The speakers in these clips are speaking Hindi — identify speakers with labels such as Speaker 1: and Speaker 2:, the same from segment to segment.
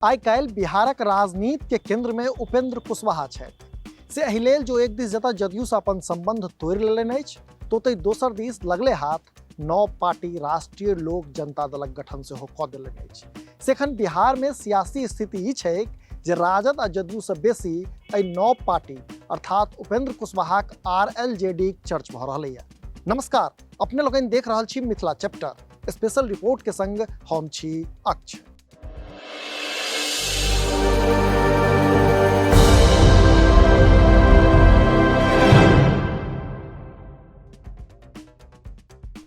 Speaker 1: आइ काल्हि बिहारक राजनीति के केंद्र में उपेंद्र कुशवाहा छथि। से एहि लेल जो एक दिस जतऽ जदयू से अपन संबंध तोड़ि लेलनि अछि, तो ओतहि दोसर दिस लगले हाथ नव पार्टी राष्ट्रीय लोक जनता दलक गठन सेहो कऽ देलनि अछि। से एखन बिहार में सियासी स्थिति ई छै जे राजद आ जदयू से बेसी एहि नव पार्टी अर्थात उपेंद्र कुशवाहाक RLJD चर्च भऽ रहलैए। नमस्कार, अपने लोकनि देख रहल छी मिथिला चैप्टर स्पेशल रिपोर्ट के संग हम छी अक्ष।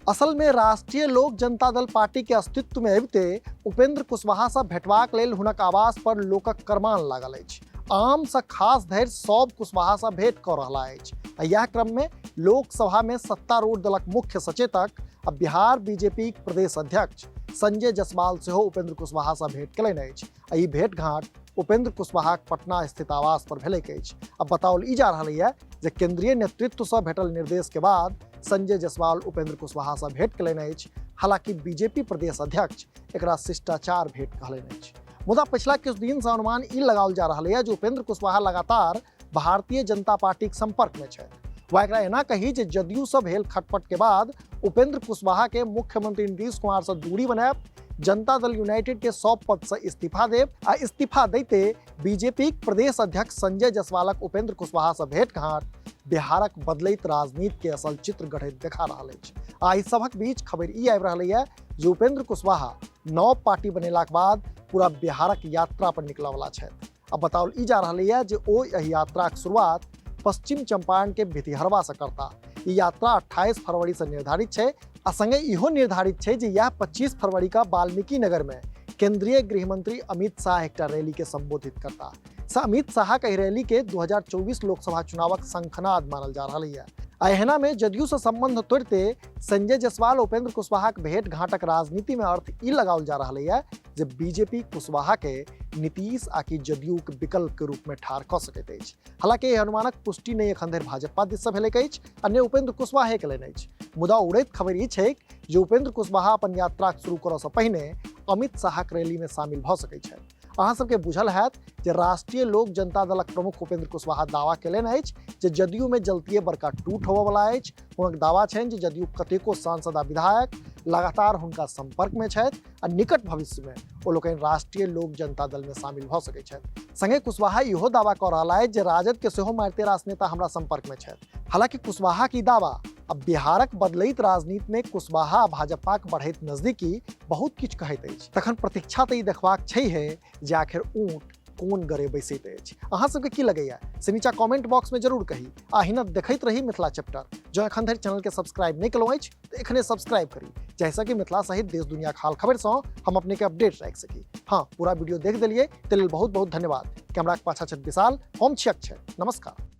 Speaker 1: असल में राष्ट्रीय लोक जनता दल पार्टी के अस्तित्व में अबिते उपेंद्र कुशवाहा से भेटबाक लेल हुनक आवास पर लोकक करमान लागल अछि। आम से खास धरि सब कुशवाहा से भेंट कऽ रहला अछि। यह क्रम में लोकसभा में सत्तारूढ़ दलक मुख्य सचेतक आ बिहार बीजेपी प्रदेश अध्यक्ष संजय जायसवाल सेहो उपेंद्र कुशवाहा से भेंट केलनि अछि। ई भेंट घाट उपेंद्र कुशवाहाक पटना स्थित आवास पर भेलैक अछि। अब बताओल ई जा रहलैए जे केंद्रीय नेतृत्व से भेटल निर्देश के बाद संजय जायसवाल उपेंद्र कुशवाहा से भेंट केलनि अछि। हालांकि बीजेपी प्रदेश अध्यक्ष एकरा शिष्टाचार भेंट कहलनि अछि। मुदा पिछला किछु दिन से अनुमान ई लगाओल जा रहलैए जे उपेंद्र कुशवाहा लगातार भारतीय जनता पार्टी के संपर्क में छथि। वह एकरा एना कही जे जदयू से भेल खटपट के बाद उपेंद्र कुशवाहा के मुख्यमंत्री नीतीश कुमार से दूरी बनायब, जनता दल यूनाइटेड के 100 पद से इस्तीफा देब आ इस्तीफा दैते बीजेपी प्रदेश अध्यक्ष संजय जायसवालक उपेंद्र कुशवाहा से भेंट घाट बिहारक बदलैत राजनीति के असल चित्र गढ़ैत देखा रहल अछि। आ इस सबक बीच खबर ई आबि रहलैए जे उपेंद्र कुशवाहा नव पार्टी बनेलाक बाद पूरा बिहारक यात्रा पर निकलऽ वाला छथि। अब बताओल ई जा रहलैए जे ओ एहि यात्राक शुरुआत पश्चिम चंपारण के भितिहरवा से करता। ई यात्रा 28 फरवरी से निर्धारित छै आ संगे इहो निर्धारित छै जे यह 25 फरवरी का वाल्मीकि नगर में केंद्रीय गृह मंत्री अमित शाह एक रैली के संबोधित करता। अमित शाह के रैली के 2024 लोकसभा चुनावक शंखनाद मानल जा रहा है। एहना में जदयू से संबंध तोड़ते संजय जायसवाल उपेंद्र कुशवाहा के भेंट घाटक राजनीति में अर्थ ई लगाओल जा रहा है जे बीजेपी कुशवाहा के नीतीश आकि जदयू के विकल्प के रूप में ठाढ़ कऽ सकैत अछि। हालांकि एहि अनुमानक पुष्टि नहि एखन धरि भाजपा दिस से भेलैक अछि आ ने उपेंद्र कुशवाहे केलनि अछि। मुदा उड़ैत खबर ई छै जे उपेंद्र कुशवाहा अपन यात्रा शुरू करऽ से पहिने अमित शाहक रैली में शामिल भऽ सकैत छथि। अहाँ सबके बुझल हैत जे राष्ट्रीय लोक जनता दलक प्रमुख उपेंद्र कुशवाहा दावा केलनि अछि जे जदयू में जल्दिए बड़का टूट होबऽ वाला अछि। हुनक दावा छनि जे जदयू कतेको सांसद आ विधायक लगातार हुनका संपर्क में छथि आ निकट भविष्य में ओ लोकनि राष्ट्रीय लोक जनता दल में शामिल भऽ सकैत छथि। संगे कुशवाहा इहो दावा कऽ रहला अछि जे राजद के सेहो मारिते रास नेता हमरा संपर्क में छथि। हालांकि कुशवाहा की दावा अब बिहारक बदलैत राजनीति में कुशवाहा आ भाजपाक बढ़ैत नजदीकी बहुत किछु कहैत अछि। तखन प्रतीक्षा तऽ ई देखबाक छैहे जे आखिर ऊँट कोन गरे बैसैत अछि। अहाँ सबके की लगैया से नीचा कमेंट बॉक्स में जरूर कही। अहिना देखैत रही मिथिला चैप्टर। जो एखन धरि चैनल के सब्सक्राइब नहीं केलहुँ अछि तऽ एखने सब्सक्राइब करी, जाहिसँ कि मिथिला सहित देश दुनिया के हाल खबर सँ हम अपने के अपडेट राखि सकी। हाँ, पूरा वीडियो देख देलिए ताहि लेल बहुत बहुत धन्यवाद। कैमरा के पाछा छथि विशाल, हम छी अक्षय। नमस्कार।